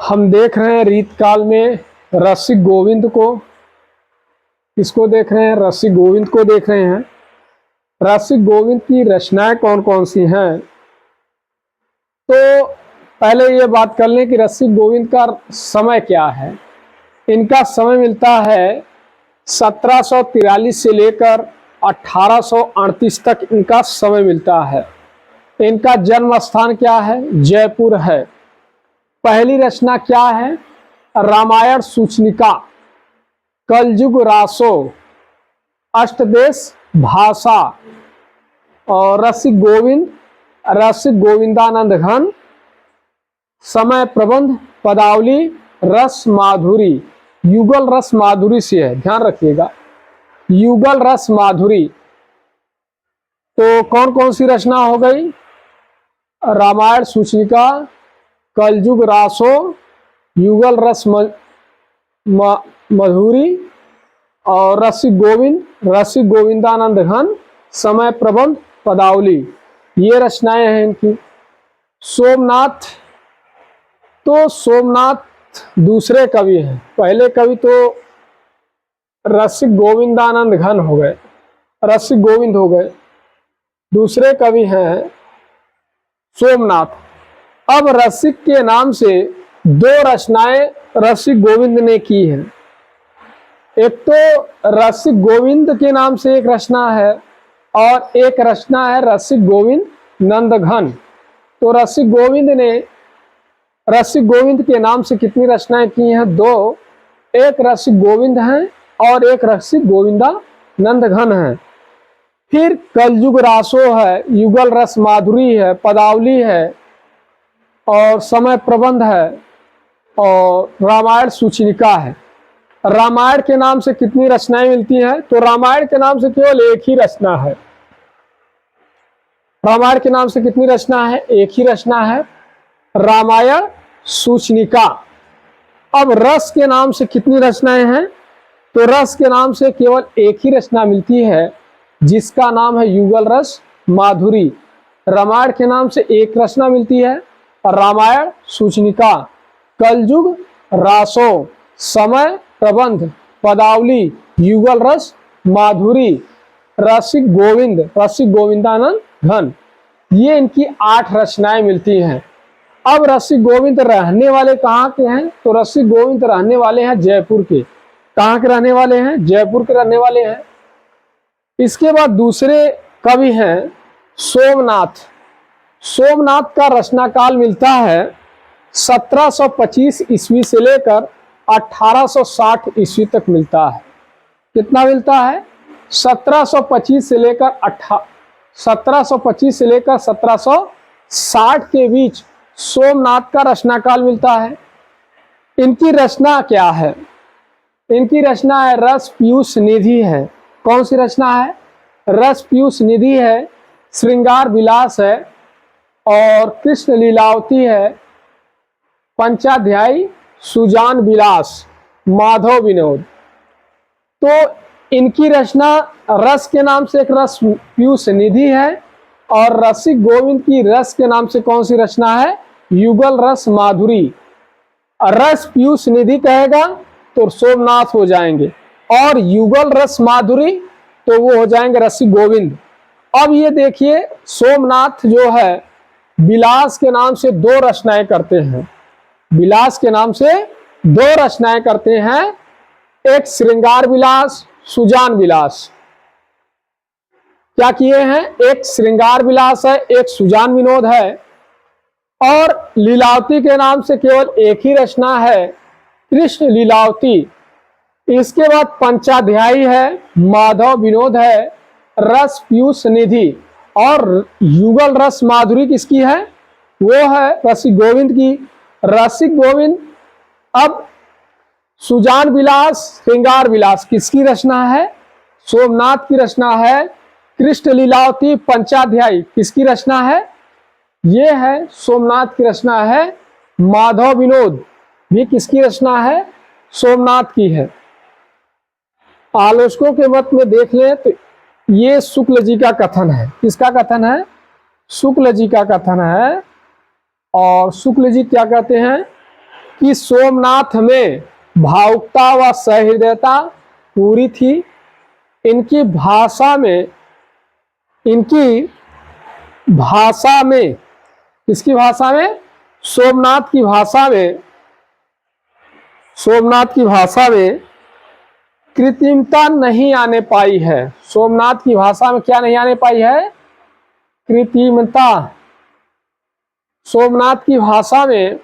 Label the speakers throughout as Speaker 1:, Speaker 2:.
Speaker 1: हम देख रहे हैं रीत काल में रसिक गोविंद को। किसको देख रहे हैं? रसिक गोविंद को देख रहे हैं। रसिक गोविंद की रचनाएं कौन कौन सी हैं? तो पहले ये बात कर लें कि रसिक गोविंद का समय क्या है। इनका समय मिलता है 1743 से लेकर 1838 तक इनका समय मिलता है। इनका जन्म स्थान क्या है? जयपुर है। पहली रचना क्या है? रामायण सूचनिका, कलयुग रासो, अष्टदेश भाषा और रसिक गोविंद, रसिक गोविंदानंद घन, समय प्रबंध, पदावली, रस माधुरी। युगल रस माधुरी से है, ध्यान रखिएगा, युगल रस माधुरी। तो कौन कौन सी रचना हो गई? रामायण सूचनिका, कलयुग रासो, युगल रस मधुरी और रसिक गोविंद, रसिक गोविंदानंद घन, समय प्रबंध, पदावली। ये रचनाएं हैं इनकी। सोमनाथ, तो सोमनाथ दूसरे कवि हैं। पहले कवि तो रसिक गोविंदानंद घन हो गए, रसिक गोविंद हो गए। दूसरे कवि हैं सोमनाथ। अब रसिक के नाम से दो रचनाएं रसिक गोविंद ने की हैं। एक तो रसिक गोविंद के नाम से एक रचना है और एक रचना है रसिक गोविंद नंदघन। तो रसिक गोविंद के नाम से कितनी रचनाएं की हैं? दो। एक रसिक गोविंद हैं और एक रसिक गोविंदा नंदघन है। फिर कलयुग रासो है, युगल रस माधुरी है, पदावली है और समय प्रबंध है और रामायण सूचनिका है। रामायण के नाम से कितनी रचनाएं मिलती हैं? तो रामायण के नाम से केवल एक ही रचना है। रामायण के नाम से कितनी रचना है? एक ही रचना है, रामायण सूचनिका। अब रस के नाम से कितनी रचनाएं हैं? तो रस के नाम से केवल एक ही रचना मिलती है जिसका नाम है युगल रस माधुरी। रामायण के नाम से एक रचना मिलती है, रामायण सूचनिका, कलयुग रासो, समय प्रबंध, पदावली, युगल रस माधुरी, रसिक गोविंद, रसिक गोविंदानंद घन। ये इनकी 8 रचनाएं मिलती हैं। अब रसिक गोविंद रहने वाले कहाँ के हैं? तो रसिक गोविंद रहने वाले हैं जयपुर के। कहाँ के रहने वाले हैं? जयपुर के रहने वाले हैं। इसके बाद दूसरे कवि हैं सोमनाथ। सोमनाथ का रचना काल मिलता है 1725 ईस्वी से लेकर 1860 ईस्वी तक मिलता है। कितना मिलता है? 1725 से लेकर 1760 के बीच सोमनाथ का रचना काल मिलता है। इनकी रचना क्या है? इनकी रचना है रस पीयूष निधि है। कौन सी रचना है? रस पीयूष निधि है, श्रृंगार विलास है और कृष्ण लीलावती है, पंचाध्यायी, सुजान विलास, माधव विनोद। तो इनकी रचना रस के नाम से एक रस पीयूष निधि है और रसिक गोविंद की रस के नाम से कौन सी रचना है? युगल रस माधुरी। रस पीयूष निधि कहेगा तो सोमनाथ हो जाएंगे और युगल रस माधुरी तो वो हो जाएंगे रसिक गोविंद। अब ये देखिए, सोमनाथ जो है विलास के नाम से 2 रचनाएं करते हैं। विलास के नाम से 2 रचनाएं करते हैं, एक श्रृंगार विलास, सुजान विलास। क्या किए हैं? एक श्रृंगार विलास है, एक सुजान विनोद है और लीलावती के नाम से केवल एक ही रचना है, कृष्ण लीलावती। इसके बाद पंचाध्यायी है, माधव विनोद है, रस पीयूष निधि और युगल रस माधुरी किसकी है? वो है रसिक गोविंद की। रसिक गोविंद। अब सुजान विलास, श्रृंगार विलास किसकी रचना है? सोमनाथ की रचना है। कृष्ण लीलावती, पंचाध्यायी किसकी रचना है? ये है सोमनाथ की रचना है। माधव विनोद भी किसकी रचना है? सोमनाथ की है। आलोचकों के मत में देख लें तो ये शुक्ल जी का कथन है। किसका कथन है? शुक्ल जी का कथन है। और शुक्ल जी क्या कहते हैं कि सोमनाथ में भावुकता व सहृदयता पूरी थी। इनकी भाषा में किसकी भाषा में? सोमनाथ की भाषा में कृत्रिमता नहीं आने पाई है। सोमनाथ की भाषा में क्या नहीं आने पाई है? कृत्रिमता। सोमनाथ की भाषा में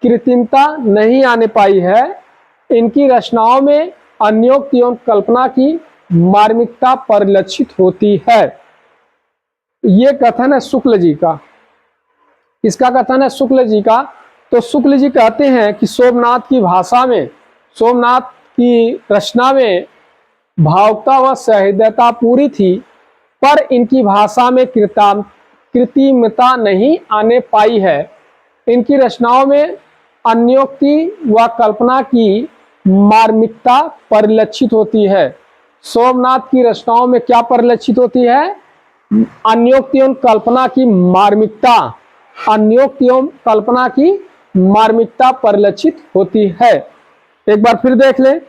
Speaker 1: कृत्रिमता नहीं आने पाई है। इनकी रचनाओं में अन्योक्ति एवं कल्पना की मार्मिकता परिलक्षित होती है। ये कथन है शुक्ल जी का। किसका कथन है? शुक्ल जी का। तो शुक्ल जी कहते हैं कि सोमनाथ की रचना में भावुकता व सहृदयता पूरी थी, पर इनकी भाषा में कृत्रिमता नहीं आने पाई है। इनकी रचनाओं में अन्योक्ति व कल्पना की मार्मिकता परिलक्षित होती है। सोमनाथ की रचनाओं में क्या परिलक्षित होती है? अन्योक्ति एवं कल्पना की मार्मिकता। अन्योक्ति एवं कल्पना की मार्मिकता परिलक्षित होती है। एक बार फिर देख लें।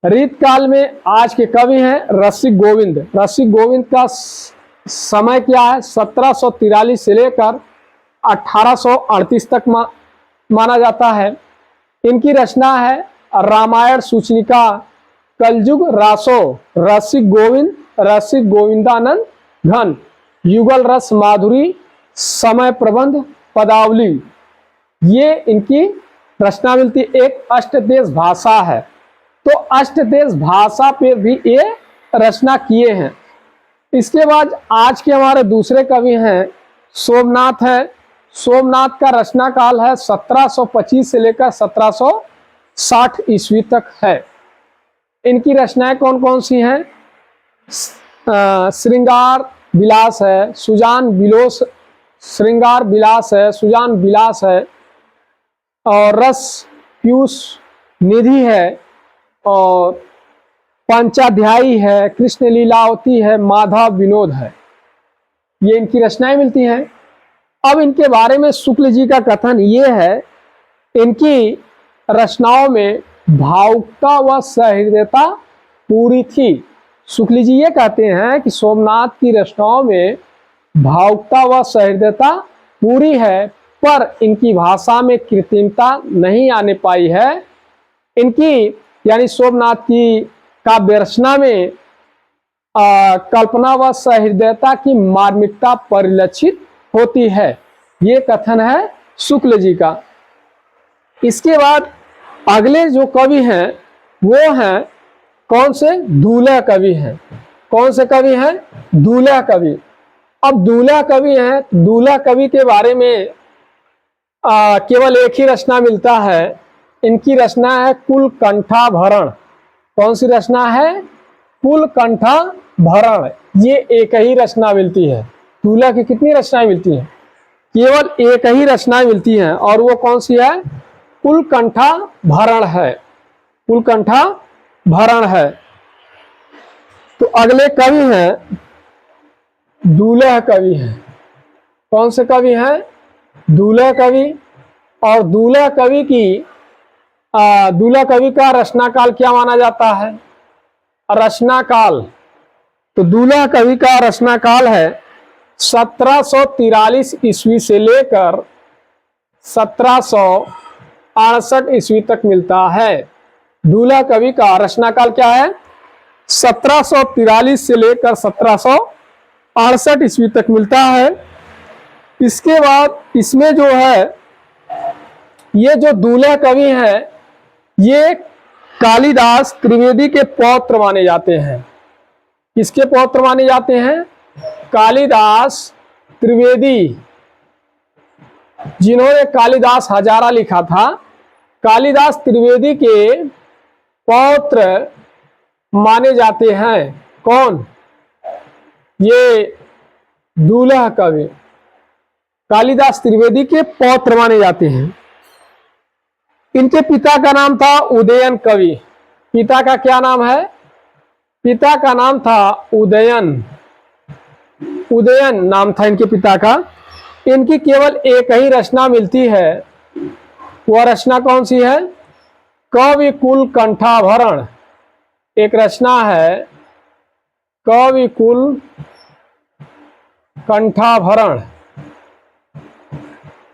Speaker 1: रीत काल में आज के कवि हैं रसिक गोविंद। रसिक गोविंद का समय क्या है? 1743 से लेकर 1838 तक माना जाता है। इनकी रचना है रामायण सूचनिका, कलयुग रासो, रसिक गोविंद, रसिक गोविंदानंद घन, युगल रस माधुरी, समय प्रबंध, पदावली। ये इनकी रचना मिलती। एक अष्टदेश भाषा है, तो अष्टदेश भाषा पे भी ये रचना किए हैं। इसके बाद आज के हमारे दूसरे कवि हैं सोमनाथ है। सोमनाथ का रचना काल है 1725 से लेकर 1760 ईस्वी तक है। इनकी रचनाएं कौन कौन सी हैं? श्रृंगार विलास है, सुजान विलास है, और रस पीयूष निधि है, और पंचाध्यायी है, कृष्ण लीलावती है, माधव विनोद है। ये इनकी रचनाएं मिलती हैं। अब इनके बारे में शुक्ल जी का कथन ये है, इनकी रचनाओं में भावुकता व सहृदयता पूरी थी। शुक्ल जी ये कहते हैं कि सोमनाथ की रचनाओं में भावुकता व सहृदयता पूरी है, पर इनकी भाषा में कृत्रिमता नहीं आने पाई है। इनकी यानी सोमनाथ की काव्य रचना में कल्पना व सहृदयता की मार्मिकता परिलक्षित होती है। ये कथन है शुक्ल जी का। इसके बाद अगले जो कवि हैं वो हैं कौन से? दूल्हा कवि हैं। कौन से कवि हैं? दूल्हा कवि। अब दूल्हा कवि हैं। दूल्हा कवि के बारे में केवल एक ही रचना मिलता है। इनकी रचना है कुलकंठाभरण। कौन सी रचना है? कुलकंठाभरण। ये एक ही रचना मिलती है। दूल्हा की कितनी रचनाएं मिलती हैं? केवल एक ही रचना मिलती है, और वो कौन सी है? कुलकंठाभरण है। कुलकंठाभरण है। तो अगले कवि हैं दूल्हा कवि हैं। कौन से कवि हैं? दूल्हा कवि। और दूल्हा कवि का रचना काल क्या माना जाता है? रचना काल। तो दूल्हा कवि का रचना काल है 1743 ईस्वी से लेकर 1768 ईस्वी तक मिलता है। दूल्हा कवि का रचना काल क्या है? 1743 से लेकर 1768 ईस्वी तक मिलता है। इसके बाद इसमें जो है, ये जो दूल्हा कवि हैं ये कालिदास त्रिवेदी के पौत्र माने जाते हैं। किसके पौत्र माने जाते हैं? कालिदास त्रिवेदी, जिन्होंने कालिदास हजारा लिखा था। कालिदास त्रिवेदी के पौत्र माने जाते हैं। कौन? ये दूल्हा कवि कालिदास त्रिवेदी के पौत्र माने जाते हैं। इनके पिता का नाम था उदयन कवि। पिता का क्या नाम है? पिता का नाम था उदयन। नाम था इनके पिता का। इनकी केवल एक ही रचना मिलती है। वह रचना कौन सी है? कविकुल कंठाभरण। एक रचना है कविकुल कंठाभरण।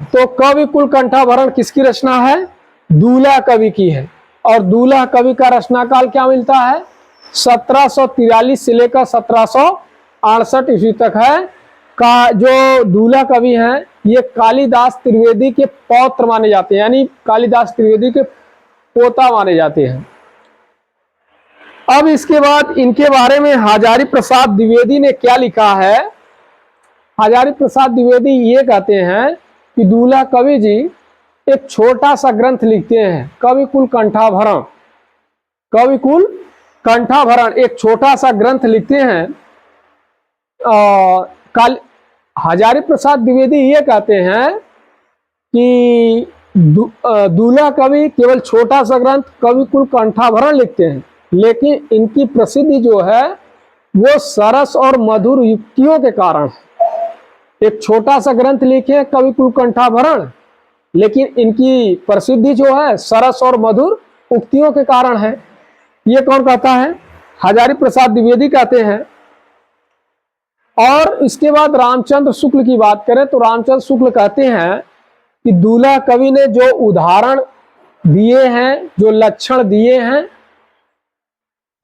Speaker 1: तो कविकुल कंठाभरण किसकी रचना है? दूल्हा कवि की है। और दूल्हा कवि का रचना काल क्या मिलता है? 1743 से लेकर 1768 ईस्वी तक है। का जो दूल्हा कवि हैं ये कालिदास त्रिवेदी के पौत्र माने जाते हैं, यानी कालिदास त्रिवेदी के पोता माने जाते हैं। अब इसके बाद इनके बारे में हजारी प्रसाद द्विवेदी ने क्या लिखा है? हजारी प्रसाद द्विवेदी ये कहते हैं कि दूल्हा कवि जी एक छोटा सा ग्रंथ लिखते हैं, कविकुल कंठाभरण। कविकुल कंठाभरण एक छोटा सा ग्रंथ लिखते हैं। हजारी प्रसाद द्विवेदी ये कहते हैं कि दूल्हा कवि केवल छोटा सा ग्रंथ कविकुल कंठाभरण लिखते हैं, लेकिन इनकी प्रसिद्धि जो है वो सरस और मधुर युक्तियों के कारण है। एक छोटा सा ग्रंथ लिखे कविकुल कंठाभरण, लेकिन इनकी प्रसिद्धि जो है सरस और मधुर उक्तियों के कारण है। ये कौन कहता है? हजारी प्रसाद द्विवेदी कहते हैं। और इसके बाद रामचंद्र शुक्ल की बात करें तो रामचंद्र शुक्ल कहते हैं कि दूल्हा कवि ने जो उदाहरण दिए हैं, जो लक्षण दिए हैं,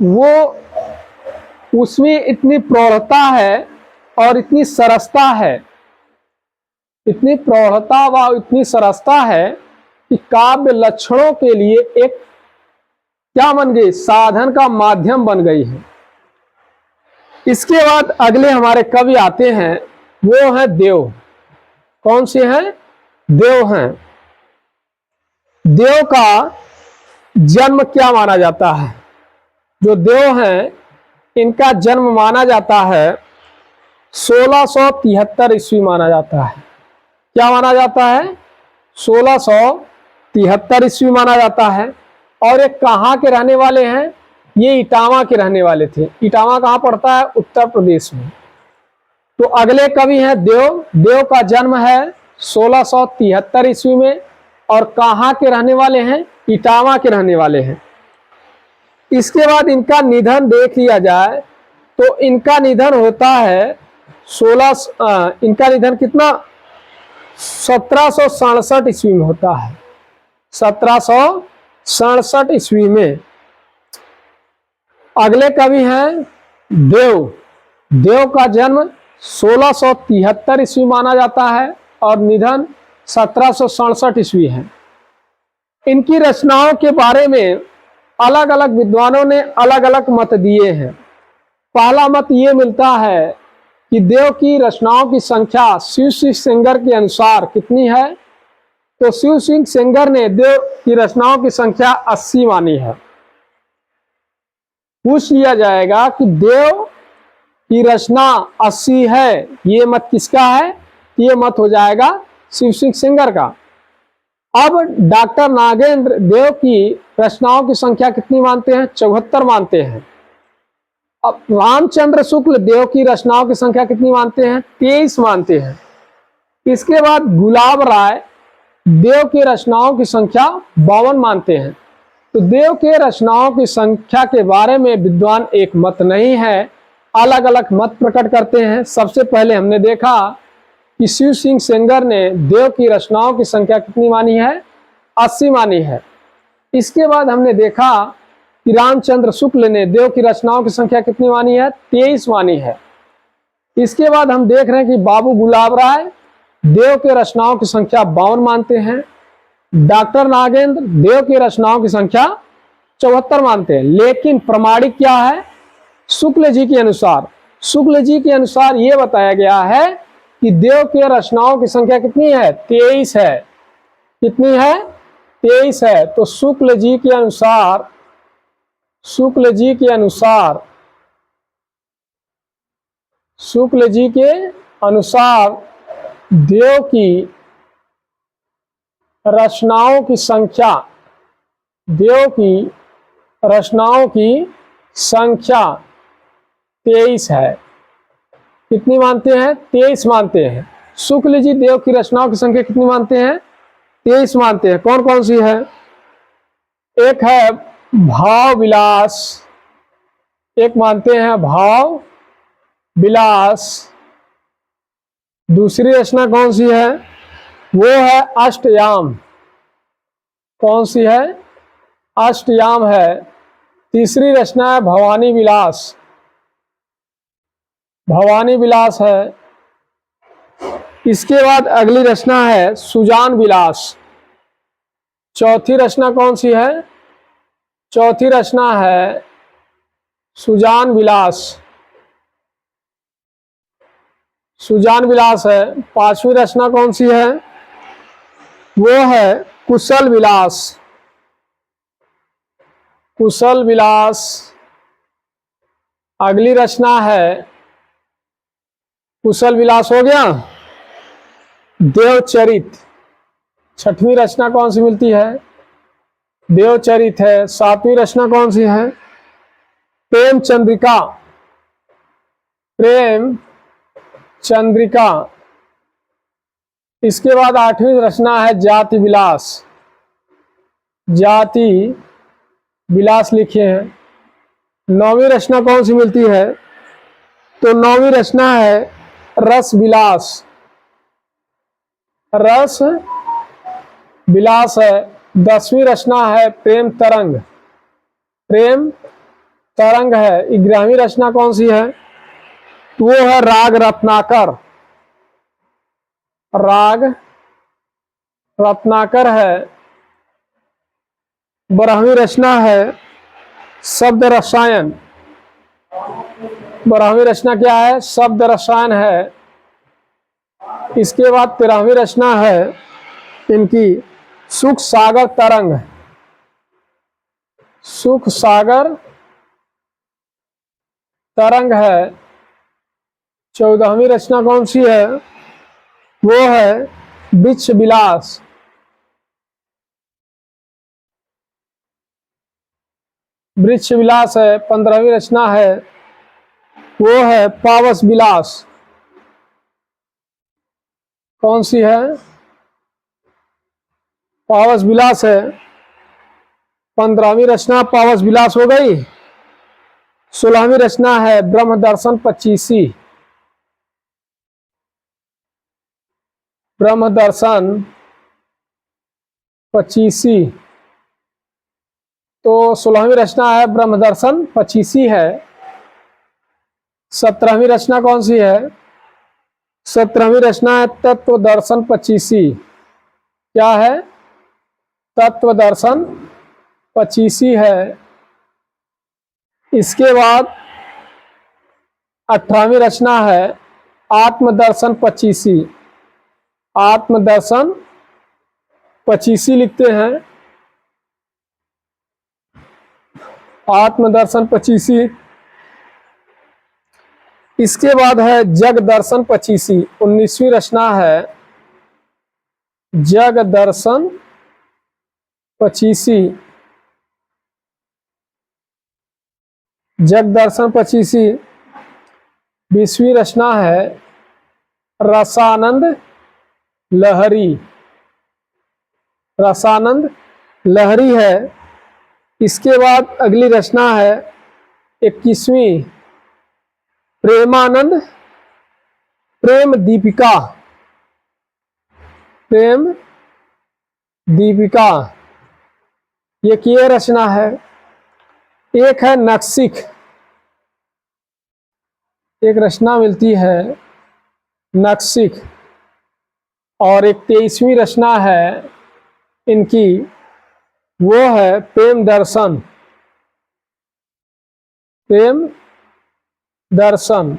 Speaker 1: वो उसमें इतनी प्रौढ़ता है और इतनी सरसता है, इतनी प्रौढ़ता व इतनी सरसता है कि काव्य लक्षणों के लिए एक क्या बन गई? साधन का माध्यम बन गई है। इसके बाद अगले हमारे कवि आते हैं, वो है देव। कौन से हैं? देव हैं। देव का जन्म क्या माना जाता है? जो देव हैं इनका जन्म माना जाता है 1673 ईस्वी माना जाता है। क्या माना जाता है? 1673 ईस्वी माना जाता है। और ये कहाँ के रहने वाले हैं? ये इटावा के रहने वाले थे। इटावा कहाँ पड़ता है? उत्तर प्रदेश में। तो अगले कवि हैं देव। देव का जन्म है 1673 ईस्वी में और कहाँ के रहने वाले हैं? इटावा के रहने वाले हैं। इसके बाद इनका निधन देख लिया जाए तो इनका निधन होता है इनका निधन कितना? 1767 ईस्वी में होता है। 1767 ईस्वी में। अगले कवि हैं देव। देव का जन्म 1673 ईस्वी माना जाता है और निधन 1767 ईस्वी है। इनकी रचनाओं के बारे में अलग अलग विद्वानों ने अलग अलग मत दिए हैं। पहला मत ये मिलता है कि देव की रचनाओं की संख्या शिव सिंह सेंगर के अनुसार कितनी है? तो शिव सिंह सेंगर ने देव की रचनाओं की संख्या 80 मानी है। पूछ लिया जाएगा कि देव की रचना 80 है, ये मत किसका है? ये मत हो जाएगा शिव सिंह सेंगर का। अब डॉक्टर नागेंद्र देव की रचनाओं की संख्या कितनी मानते हैं? 74 मानते हैं। अब रामचंद्र शुक्ल देव की रचनाओं की संख्या कितनी मानते हैं? 23 मानते हैं। इसके बाद गुलाब राय देव की रचनाओं की संख्या 52 मानते हैं। तो देव के रचनाओं की संख्या के बारे में विद्वान एक मत नहीं है, अलग अलग मत प्रकट करते हैं। सबसे पहले हमने देखा कि शिव सिंह सेंगर ने देव की रचनाओं की संख्या कितनी मानी है? 80 मानी है। इसके बाद हमने देखा कि रामचंद्र शुक्ल ने देव की रचनाओं की संख्या कितनी मानी है? 23 मानी है। इसके बाद हम देख रहे हैं कि बाबू गुलाब राय देव के रचनाओं की संख्या 52 मानते हैं। डॉक्टर नागेंद्र देव की रचनाओं की संख्या 74 मानते हैं। लेकिन प्रमाणिक क्या है? शुक्ल जी के अनुसार, शुक्ल जी के अनुसार ये बताया गया है कि देव के रचनाओं की संख्या कितनी है? 23 है। कितनी है? 23 है। तो शुक्ल जी के अनुसार, शुक्ल जी के अनुसार, शुक्ल जी के अनुसार देव की रचनाओं की संख्या, देव की रचनाओं की संख्या 23 है। कितनी मानते हैं? 23 मानते हैं। शुक्ल जी देव की रचनाओं की संख्या कितनी मानते हैं? 23 मानते हैं। कौन कौन सी है? एक है भाव विलास, एक मानते हैं भाव विलास। दूसरी रचना कौन सी है? वो है अष्टयाम। कौन सी है? अष्टयाम है। तीसरी रचना है भवानी विलास, भवानी विलास है। इसके बाद अगली रचना है सुजान विलास। चौथी रचना कौन सी है? चौथी रचना है सुजान विलास, सुजान विलास है। पांचवी रचना कौन सी है? वो है कुशल विलास, कुशल विलास। अगली रचना है, कुशल विलास हो गया। देवचरित, छठवीं रचना कौन सी मिलती है? देवचरित है। सातवीं रचना कौन सी है? प्रेम चंद्रिका, प्रेम चंद्रिका। इसके बाद आठवीं रचना है जाति विलास, जाति विलास लिखे हैं। नौवीं रचना कौन सी मिलती है? तो नौवीं रचना है रस विलास, रस विलास है। 10वीं रचना है प्रेम तरंग, प्रेम तरंग है। 11वीं रचना कौन सी है? वो है राग रत्नाकर, राग रत्नाकर है। 12वीं रचना है शब्द रसायन, 12वीं रचना क्या है? शब्द रसायन है। इसके बाद 13वीं रचना है इनकी सुख सागर तरंग, सुख सागर तरंग है। 14वीं रचना कौन सी है? वो है वृक्ष विलास, वृक्ष विलास है। 15वीं रचना है वो है पावस विलास। कौन सी है? पावस विलास है। 15वीं रचना पावस विलास हो गई। 16वीं रचना है ब्रह्म दर्शन 25, ब्रह्म दर्शन 25। तो 16वीं रचना है ब्रह्म दर्शन 25 है। 17वीं रचना कौन सी है? 17वीं रचना है तत्व दर्शन 25। क्या है? तत्व दर्शन 25 है। इसके बाद 18वीं रचना है आत्मदर्शन 25, आत्मदर्शन 25 लिखते हैं, आत्मदर्शन 25। इसके बाद है जग दर्शन 25, 19वीं रचना है जग दर्शन 25, जग दर्शन 25। 20वीं रचना है रसानंद लहरी, रसानंद लहरी है। इसके बाद अगली रचना है 21वीं प्रेमानंद प्रेम दीपिका, प्रेम दीपिका। ये की रचना है। एक है नक्सिक, एक रचना मिलती है नक्सिक। और एक 23वीं रचना है इनकी, वो है प्रेम दर्शन, प्रेम दर्शन।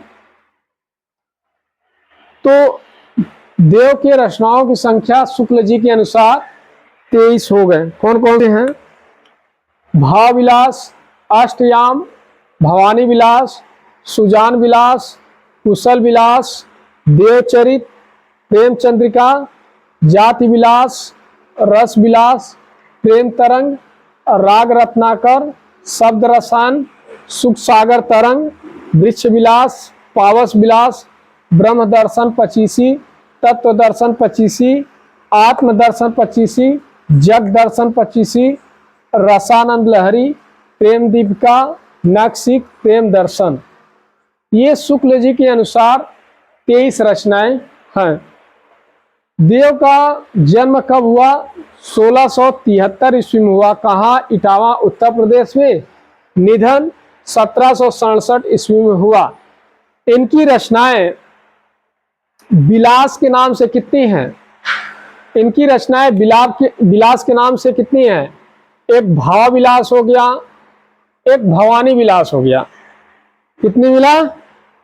Speaker 1: तो देव के रचनाओं की संख्या शुक्ल जी के अनुसार 23 हो गए। कौन कौन से हैं? भाव विलास, अष्टयाम, भवानी विलास, सुजान विलास, कुशल विलास, देवचरित, प्रेम चंद्रिका, जाति विलास, रस विलास, प्रेम तरंग, राग रत्नाकर, शब्द रसायन, सुख सागर तरंग, वृक्ष विलास, पावस विलास, ब्रह्म दर्शन 25, तत्व दर्शन 25, आत्मदर्शन पच्चीसी, जग दर्शन पच्चीसी, रसानंद लहरी, प्रेम दीपिका, नक्सिक, प्रेम दर्शन। ये शुक्ल जी के अनुसार 23 रचनाएं हैं। देव का जन्म कब हुआ? 1673 ईस्वी में हुआ। कहाँ? इटावा, उत्तर प्रदेश में। निधन 1767 ईस्वी में हुआ। इनकी रचनाएं विलास के नाम से कितनी हैं? इनकी रचनाएं विलास के नाम से कितनी हैं? एक भाव विलास हो गया, एक भवानी विलास हो गया। कितनी मिला?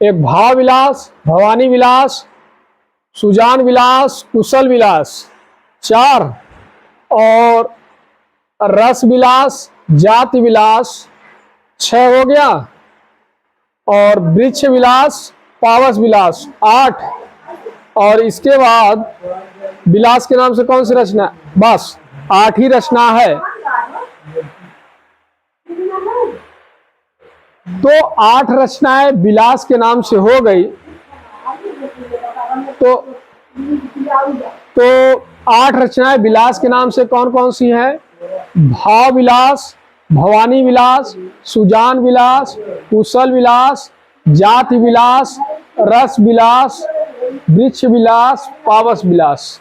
Speaker 1: एक भाव विलास, भवानी विलास, सुजान विलास, कुशल विलास 4, और रस विलास, जाति विलास 6 हो गया, और वृक्ष विलास, पावस विलास 8, और इसके बाद विलास के नाम से कौन सी रचना? बस 8 ही रचना है। तो 8 रचनाएं विलास के नाम से हो गई। तो 8 रचनाएं विलास के नाम से कौन कौन सी हैं? भाव विलास, भवानी विलास, सुजान विलास, कुशल विलास, जाति विलास, रस विलास, वृक्ष विलास, पावस विलास।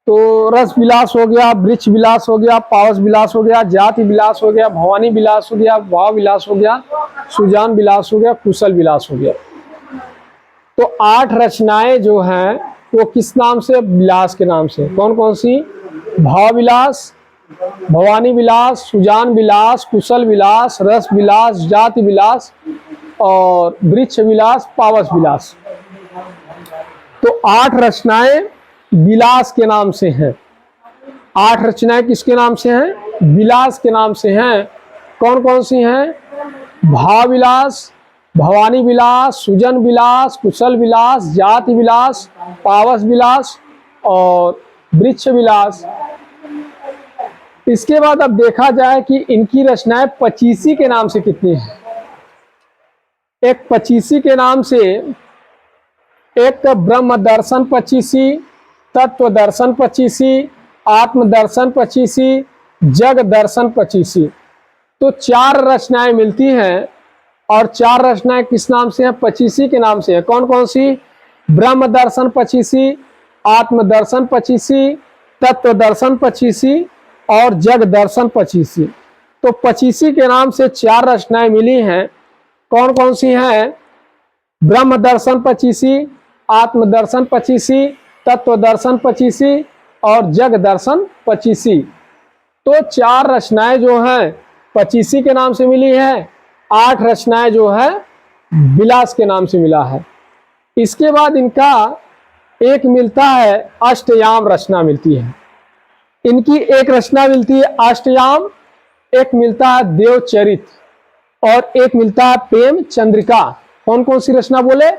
Speaker 1: तो रस विलास हो गया, वृक्ष विलास हो गया, पावस विलास हो गया, जाति विलास हो गया, भवानी विलास हो गया, भाव विलास हो गया, सुजान विलास हो गया, कुशल विलास हो गया। तो 8 रचनाएं जो हैं वो किस नाम से? विलास के नाम से। कौन कौन सी? भाव विलास, भवानी विलास, सुजान विलास, कुशल विलास, रस विलास, जाति विलास, और वृक्ष विलास, पावस विलास। तो 8 रचनाएं विलास के नाम से हैं। 8 रचनाएं किसके नाम से हैं? विलास के नाम से हैं। कौन कौन सी हैं? भाव विलास, भवानी विलास, सुजन विलास, कुशल विलास, जाति विलास, पावस विलास और वृक्ष विलास। इसके बाद अब देखा जाए कि इनकी रचनाएं पचीसी के नाम से कितनी हैं। एक पचीसी के नाम से, एक ब्रह्म दर्शन पचीसी, तत्व दर्शन पचीसी, आत्म दर्शन पचीसी, जग दर्शन पचीसी। तो 4 रचनाएं मिलती हैं, और 4 रचनाएं किस नाम से हैं? पचीसी के नाम से है। कौन कौन सी? ब्रह्म दर्शन पचीसी, आत्म दर्शन पचीसी, तत्व दर्शन पचीसी और जग दर्शन पचीसी। तो पचीसी के नाम से 4 रचनाएं मिली हैं। कौन कौन सी हैं? ब्रह्म दर्शन पचीसी, आत्म दर्शन पचीसी, तत्व दर्शन पचीसी और जग दर्शन पचीसी। तो 4 रचनाएं जो हैं पचीसी के नाम से मिली है, 8 रचनाएं जो है विलास के नाम से मिला है। इसके बाद इनका एक मिलता है अष्टयाम रचना मिलती है। इनकी एक रचना मिलती है अष्टयाम, एक मिलता है देवचरित और एक मिलता है प्रेम चंद्रिका। कौन कौन सी रचना बोले?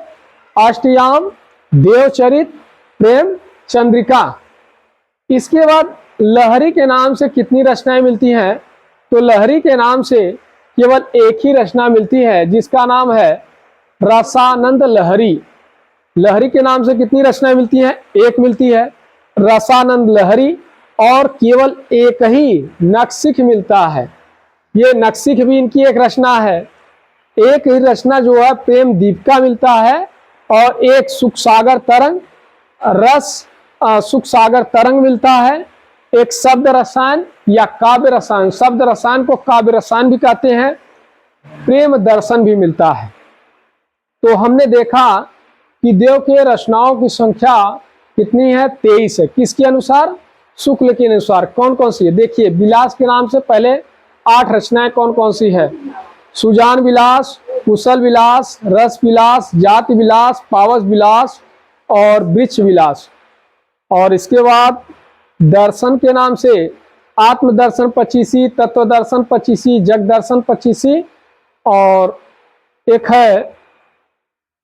Speaker 1: अष्टयाम, देवचरित, प्रेम चंद्रिका। इसके बाद लहरी के नाम से कितनी रचनाएं मिलती हैं? तो लहरी के नाम से केवल एक ही रचना मिलती है जिसका नाम है रसानंद लहरी। लहरी के नाम से कितनी रचनाएं मिलती हैं? एक मिलती है रसानंद लहरी, और केवल एक ही नक्सिक मिलता है। ये नक्सिक भी इनकी एक रचना है। एक ही रचना जो है प्रेम दीपिका मिलता है, और एक सुख सागर तरंग सुख सागर तरंग मिलता है। एक शब्द रसायन या काव्य रसायन, शब्द रसायन को काव्य रसायन भी कहते हैं। प्रेम दर्शन भी मिलता है। तो हमने देखा कि देव के रचनाओं की संख्या कितनी है? 23 है। किसके अनुसार? शुक्ल के अनुसार। कौन कौन सी है? देखिए, विलास के नाम से पहले 8 रचनाएं कौन कौन सी है? सुजान विलास, कुशल विलास, रस विलास, जाति विलास, पावस विलास और वृक्ष विलास। और इसके बाद दर्शन के नाम से आत्मदर्शन पचीसी, तत्व दर्शन पचीसी, जग दर्शन पचीसी और एक है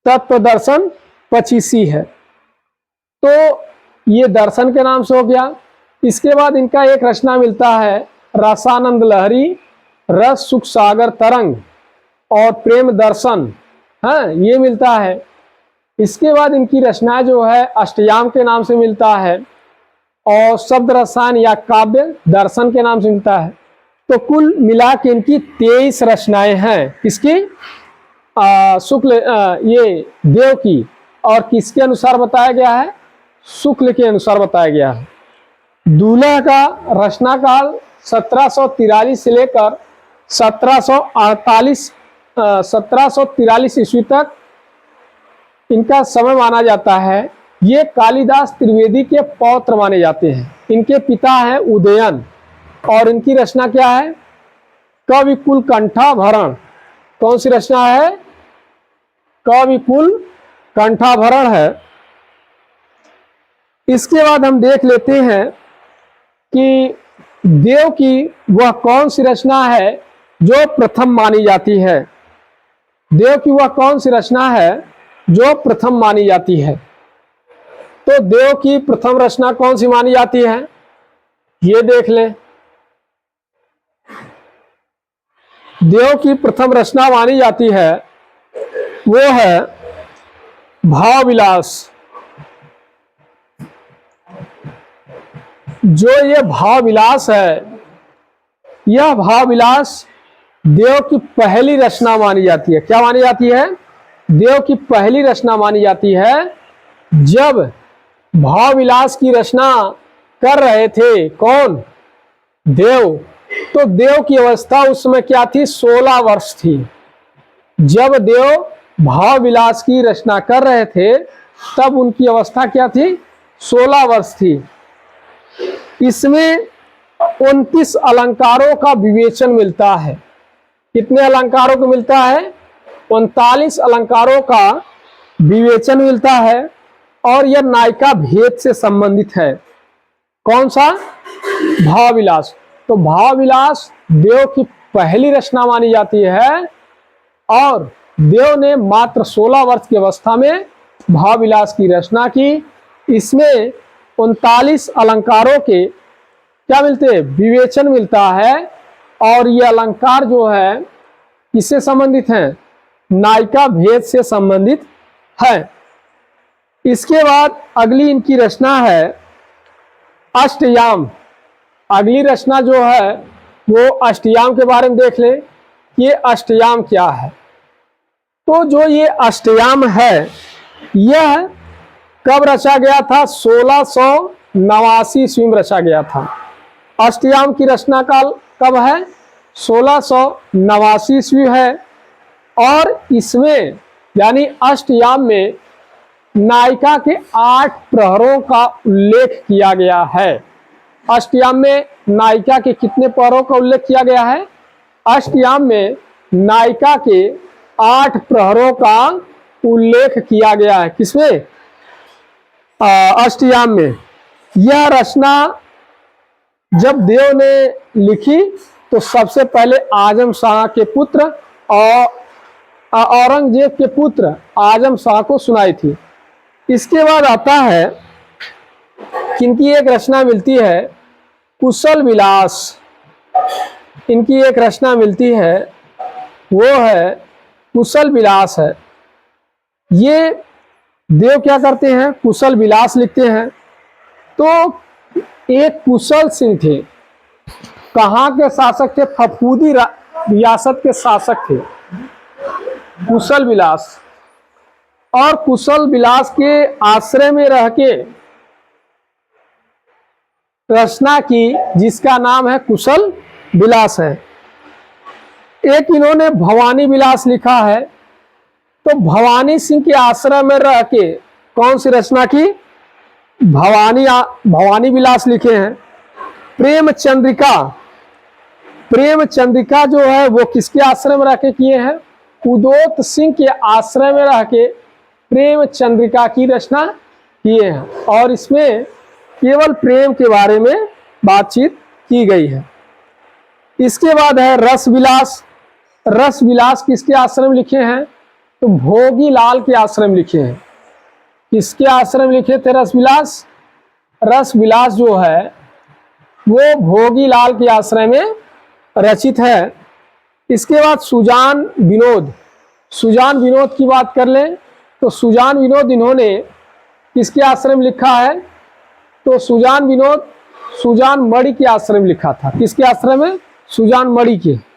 Speaker 1: तत्व दर्शन पचीसी है। तो ये दर्शन के नाम से हो गया। इसके बाद इनका एक रचना मिलता है रसानंद लहरी, रस सुख सागर तरंग और प्रेम दर्शन, हाँ ये मिलता है। इसके बाद इनकी रचना जो है अष्टयाम के नाम से मिलता है, और शब्द रसायन या काव्य दर्शन के नाम से मिलता है। तो कुल मिला के इनकी 23 रचनाएं हैं। किसकी? शुक्ल, ये देव की। और किसके अनुसार बताया गया है? शुक्ल के अनुसार बताया गया है। दूल्हा का रचना काल 1743 से लेकर 1743 ईस्वी तक इनका समय माना जाता है। ये कालिदास त्रिवेदी के पौत्र माने जाते हैं। इनके पिता हैं उदयन और इनकी रचना क्या है? कविकुल कंठाभरण। कौन सी रचना है? कविकुल कंठाभरण है। इसके बाद हम देख लेते हैं कि देव की वह कौन सी रचना है जो प्रथम मानी जाती है। देव की वह कौन सी रचना है जो प्रथम मानी जाती है। तो देव की प्रथम रचना कौन सी मानी जाती है? ये देख ले। देव की प्रथम रचना मानी जाती है वो है भाव विलास। जो ये भाव विलास है, यह भाव विलास देव की पहली रचना मानी जाती है। क्या मानी जाती है? देव की पहली रचना मानी जाती है। जब भाव विलास की रचना कर रहे थे कौन? देव। तो देव की अवस्था उस समय क्या थी? 16 वर्ष थी। जब देव भाव विलास की रचना कर रहे थे तब उनकी अवस्था क्या थी? 16 वर्ष थी। इसमें 29 अलंकारों का विवेचन मिलता है। कितने अलंकारों को मिलता है? 39 अलंकारों का विवेचन मिलता है। और यह नायिका भेद से संबंधित है। कौन सा? भाव विलास। तो भाव विलास देव की पहली रचना मानी जाती है और देव ने मात्र 16 वर्ष की अवस्था में भाव विलास की रचना की। इसमें 39 अलंकारों के क्या मिलते हैं? विवेचन मिलता है। और ये अलंकार जो है किससे संबंधित हैं? नायिका भेद से संबंधित है। इसके बाद अगली इनकी रचना है अष्टयाम। अगली रचना जो है वो अष्टयाम के बारे में देख ले। ये अष्टयाम क्या है? तो जो ये अष्टयाम है यह कब रचा गया था? 1689 ईस्वी में रचा गया था। अष्टयाम की रचना काल कब है? 1689 ईस्वी है। और इसमें यानी अष्टयाम में नायिका के 8 प्रहरों का उल्लेख किया गया है। अष्टयाम में नायिका के कितने प्रहरों का उल्लेख किया गया है? अष्टयाम में नायिका के 8 प्रहरों का उल्लेख किया गया है। किसमें? अष्टयाम में। यह रचना जब देव ने लिखी तो सबसे पहले आजम शाह के पुत्र और औरंगजेब के पुत्र आजम शाह को सुनाई थी। इसके बाद आता है इनकी एक रचना मिलती है कुशल विलास। इनकी एक रचना मिलती है वो है कुशल विलास है। ये देव क्या करते हैं? कुशल विलास लिखते हैं। तो एक कुशल सिंह थे। कहाँ के शासक थे? फफूदी रियासत के शासक थे कुशल विलास। और कुशल विलास के आश्रय में रह के रचना की जिसका नाम है कुशल विलास है। एक इन्होंने भवानी विलास लिखा है। तो भवानी सिंह के आश्रय में रह के कौन सी रचना की? भवानी विलास लिखे हैं। प्रेम चंद्रिका। प्रेम चंद्रिका जो है वो किसके आश्रय में रह के किए हैं? उदोत सिंह के आश्रय में रह के प्रेम चंद्रिका की रचना किए हैं। और इसमें केवल प्रेम के बारे में बातचीत की गई है। इसके बाद है रस विलास। रस विलास किसके आश्रय में लिखे हैं? तो भोगी लाल के आश्रय में लिखे हैं। किसके आश्रय में लिखे थे रस विलास? रस विलास जो है वो भोगी लाल के आश्रय में रचित है। इसके बाद सुजान विनोद। सुजान विनोद की बात कर लें तो सुजान विनोद इन्होंने किसके आश्रय में लिखा है? तो सुजान विनोद सुजान मणि के आश्रय में लिखा था। किसके आश्रय में? सुजान मणि के।